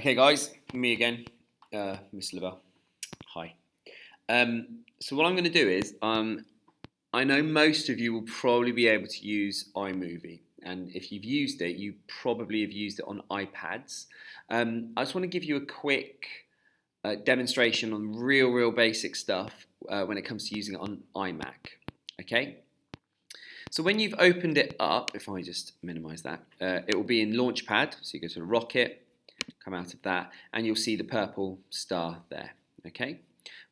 Okay, guys, me again, Miss Liver. Hi. So what I'm going to do is, I know most of you will probably be able to use iMovie, and if you've used it, you probably have used it on iPads. I just want to give you a quick demonstration on real basic stuff when it comes to using it on iMac. Okay. So when you've opened it up, if I just minimize that, it will be in Launchpad. So you go to Rocket, come out of that, and you'll see the purple star there. Okay.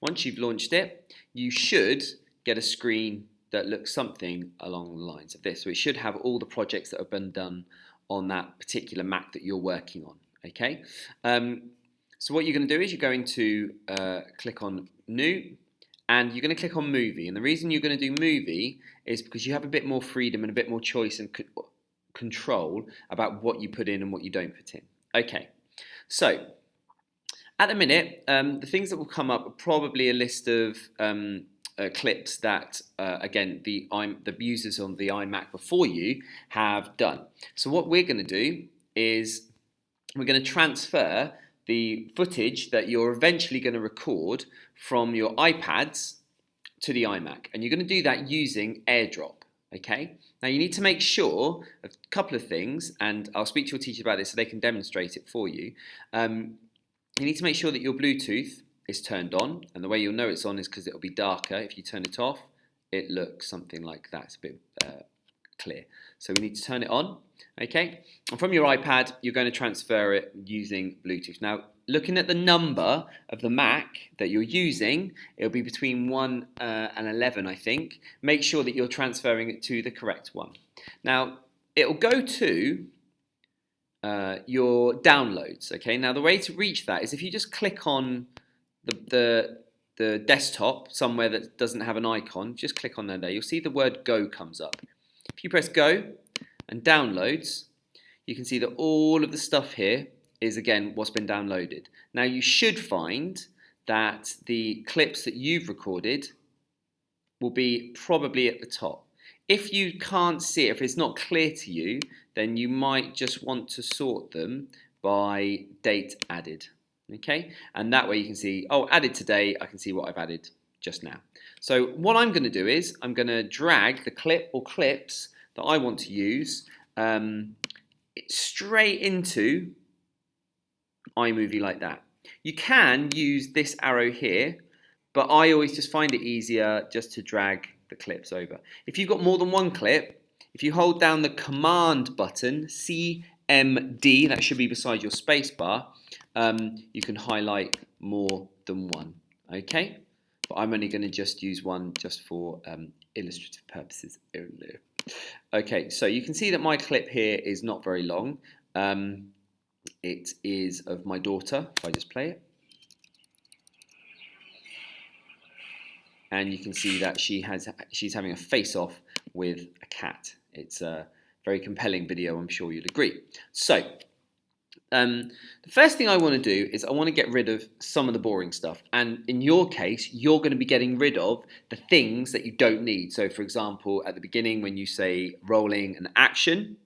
Once you've launched it, you should get a screen that looks something along the lines of this. So it should have all the projects that have been done on that particular Mac that you're working on. Okay. So what you're going to do is you're going to click on New, and you're going to click on Movie. And the reason you're going to do Movie is because you have a bit more freedom and a bit more choice and control about what you put in and what you don't put in. Okay, so at the minute, the things that will come up are probably a list of clips that, again, the users on the iMac before you have done. So what we're going to do is we're going to transfer the footage that you're eventually going to record from your iPads to the iMac, and you're going to do that using AirDrop. Okay. Now you need to make sure a couple of things, and I'll speak to your teacher about this so they can demonstrate it for you. You need to make sure that your Bluetooth is turned on, and the way you'll know it's on is because it'll be darker. If you turn it off, it looks something like that. It's a bit clear. So we need to turn it on. Okay, and from your iPad, you're going to transfer it using Bluetooth. Now, looking at the number of the Mac that you're using, it'll be between 1 and 11, I think. Make sure that you're transferring it to the correct one. Now, it'll go to your downloads. Okay, now the way to reach that is if you just click on the desktop somewhere that doesn't have an icon, just click on there. You'll see the word Go comes up. If you press Go and Downloads, you can see that all of the stuff here is, again, what's been downloaded. Now you should find that the clips that you've recorded will be probably at the top. If you can't see it, if it's not clear to you, then you might just want to sort them by date added. Okay, and that way you can see, oh, added today, I can see what I've added just now. So what I'm going to do is I'm going to drag the clip or clips that I want to use straight into iMovie like that. You can use this arrow here, but I always just find it easier just to drag the clips over. If you've got more than one clip, if you hold down the Command button, CMD, that should be beside your space bar, you can highlight more than one. Okay? But I'm only going to just use one just for illustrative purposes only. Okay, so you can see that my clip here is not very long. It is of my daughter, if I just play it. And you can see that she's having a face-off with a cat. It's a very compelling video, I'm sure you'll agree. So, the first thing I want to do is I want to get rid of some of the boring stuff. And in your case, you're going to be getting rid of the things that you don't need. So, for example, at the beginning when you say rolling and action,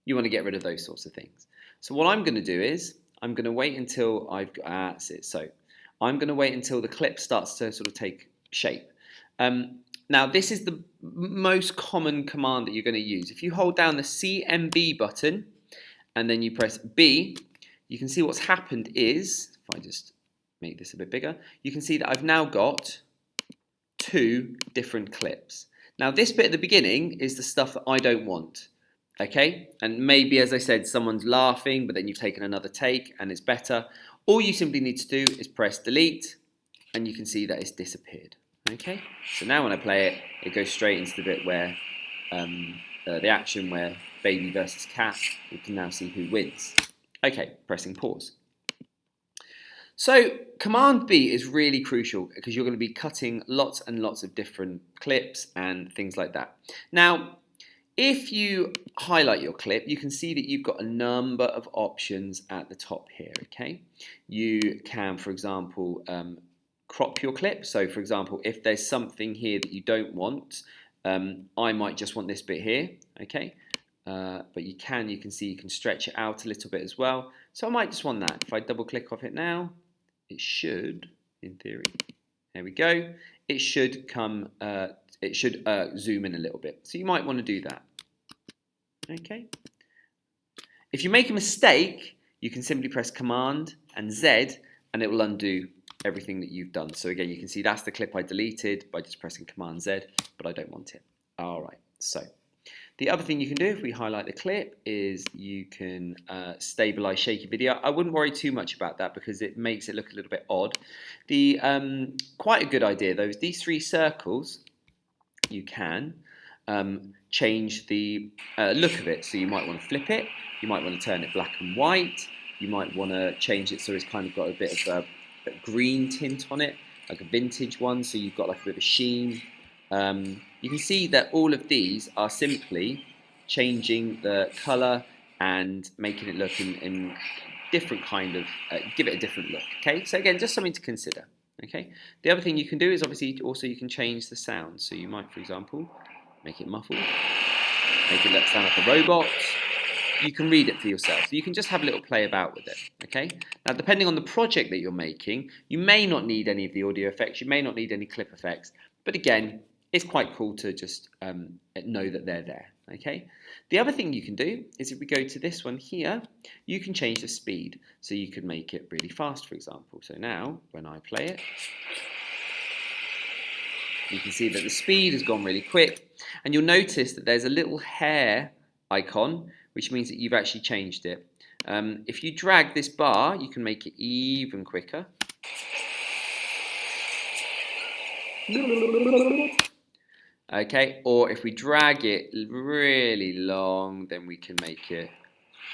you want to get rid of those sorts of things. So what I'm going to do is I'm going to wait until I've got, that's it. So I'm going to wait until the clip starts to sort of take shape. Now, this is the most common command that you're going to use. If you hold down the CMB button and then you press B, you can see what's happened is, if I just make this a bit bigger, you can see that I've now got 2 different clips. Now, this bit at the beginning is the stuff that I don't want. Okay, and maybe, as I said, someone's laughing, but then you've taken another take and it's better. All you simply need to do is press delete, and you can see that it's disappeared. Okay, so now when I play it, it goes straight into the bit where the action where baby versus cat. You can now see who wins. Okay, pressing pause. So Command B is really crucial because you're going to be cutting lots and lots of different clips and things like that. Now, if you highlight your clip, you can see that you've got a number of options at the top here, okay? You can, for example, crop your clip. So, for example, if there's something here that you don't want, I might just want this bit here, okay? But you can see you can stretch it out a little bit as well. So I might just want that. If I double click off it now, it should, in theory, there we go. It should come, zoom in a little bit. So you might want to do that. Okay. If you make a mistake, you can simply press Command and Z and it will undo everything that you've done. So again, you can see that's the clip I deleted by just pressing Command Z, but I don't want it. All right, so the other thing you can do if we highlight the clip is you can stabilize shaky video. I wouldn't worry too much about that because it makes it look a little bit odd. The quite a good idea though is these three circles, you can change the look of it. So you might want to flip it, you might want to turn it black and white, you might want to change it so it's kind of got a bit of a green tint on it, like a vintage one, so you've got like a bit of a sheen. You can see that all of these are simply changing the colour and making it look in different kind of, give it a different look, okay? So again, just something to consider, okay? The other thing you can do is obviously also you can change the sound. So you might, for example, make it muffled, make it sound like a robot. You can read it for yourself. So you can just have a little play about with it, okay? Now, depending on the project that you're making, you may not need any of the audio effects, you may not need any clip effects, but again, it's quite cool to just know that they're there, okay? The other thing you can do is if we go to this one here, you can change the speed. So you could make it really fast, for example. So now, when I play it, you can see that the speed has gone really quick, and you'll notice that there's a little hair icon, which means that you've actually changed it. If you drag this bar, you can make it even quicker. Okay, or if we drag it really long, then we can make it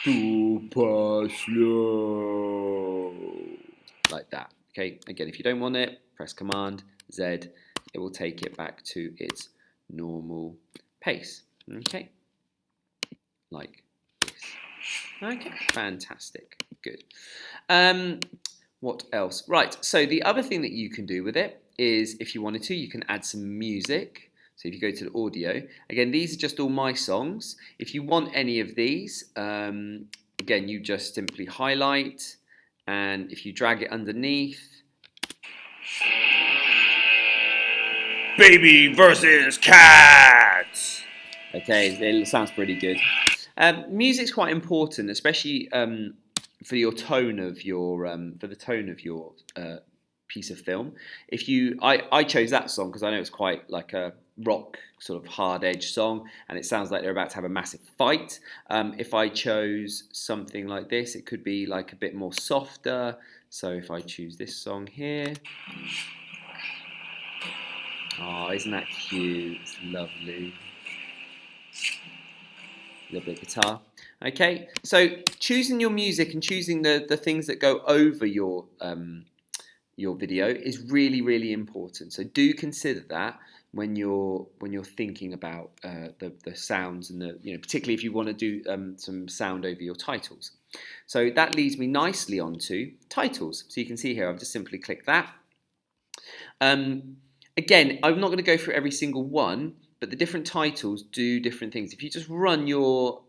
super slow, like that. Okay, again, if you don't want it, press Command Z, it will take it back to its normal pace. Okay, like this. Okay, fantastic, good. What else? Right, so the other thing that you can do with it is, if you wanted to, you can add some music. So if you go to the audio, again, these are just all my songs. If you want any of these, again, you just simply highlight, and if you drag it underneath, baby versus cats. Okay, it sounds pretty good. Music's quite important, especially for your tone of your piece of film. If you, I chose that song because I know it's quite like a rock sort of hard edge song, and it sounds like they're about to have a massive fight. If I chose something like this, it could be like a bit more softer. So if I choose this song here, oh, isn't that cute? It's lovely. A little bit of guitar. Okay, so choosing your music and choosing the things that go over your video is really, really important. So do consider that when you're thinking about the sounds and particularly if you want to do some sound over your titles. So that leads me nicely onto titles. So you can see here I've just simply clicked that. Again, I'm not going to go through every single one, but the different titles do different things. If you just run your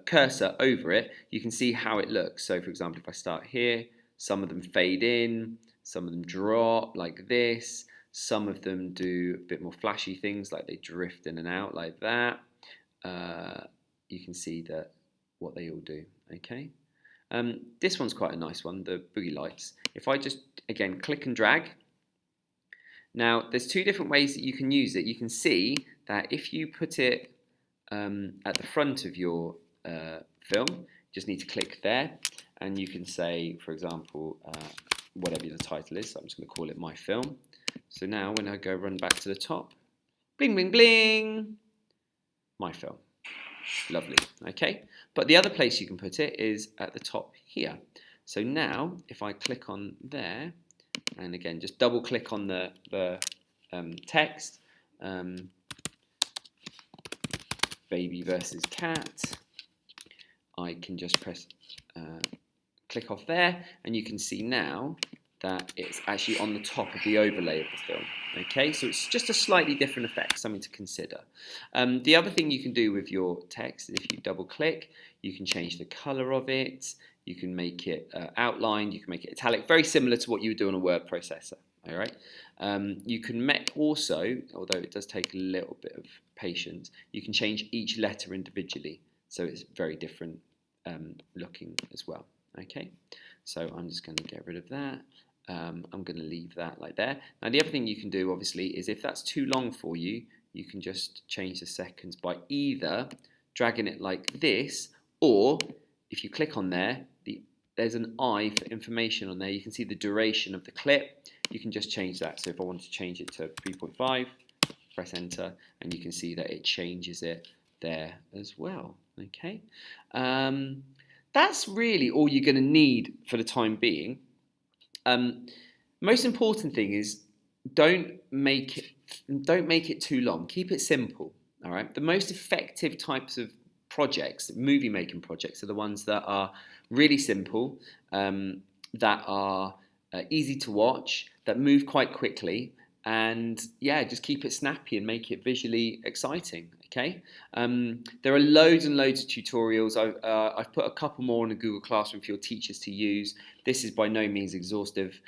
cursor over it, you can see how it looks. So for example, if I start here, some of them fade in, some of them drop like this, some of them do a bit more flashy things like they drift in and out like that. You can see that what they all do, okay? This one's quite a nice one, the boogie lights. If I just, again, click and drag, now there's two different ways that you can use it. You can see that if you put it at the front of your film, you just need to click there, and you can say, for example, whatever the title is. So I'm just going to call it My Film. So now when I go run back to the top, bling, bling, bling, My Film. Lovely, okay? But the other place you can put it is at the top here. So now, if I click on there, and again, just double click on the text, baby versus cat, I can just press click off there, and you can see now that it's actually on the top of the overlay of the film. Okay, so it's just a slightly different effect, something to consider. The other thing you can do with your text is if you double click, you can change the color of it, you can make it outlined, you can make it italic, very similar to what you would do on a word processor. All right. You can make also, although it does take a little bit of patience, you can change each letter individually, so it's very different looking as well. Okay, so I'm just going to get rid of that. I'm going to leave that like there. Now the other thing you can do obviously is if that's too long for you, you can just change the seconds by either dragging it like this, or if you click on there, there's an I for information on there. You can see the duration of the clip. You can just change that. So if I want to change it to 3.5, press enter, and you can see that it changes it there as well. Okay, that's really all you're going to need for the time being. Most important thing is don't make it too long. Keep it simple. All right. The most effective types of projects, movie making projects, are the ones that are really simple, that are easy to watch, that move quite quickly, and yeah, just keep it snappy and make it visually exciting. Okay, there are loads and loads of tutorials. I've put a couple more in the Google Classroom for your teachers to use. This is by no means exhaustive.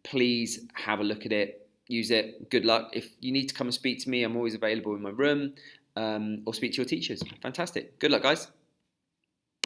Please have a look at it, use it. Good luck. If you need to come and speak to me, I'm always available in my room, or speak to your teachers. Fantastic. Good luck, guys.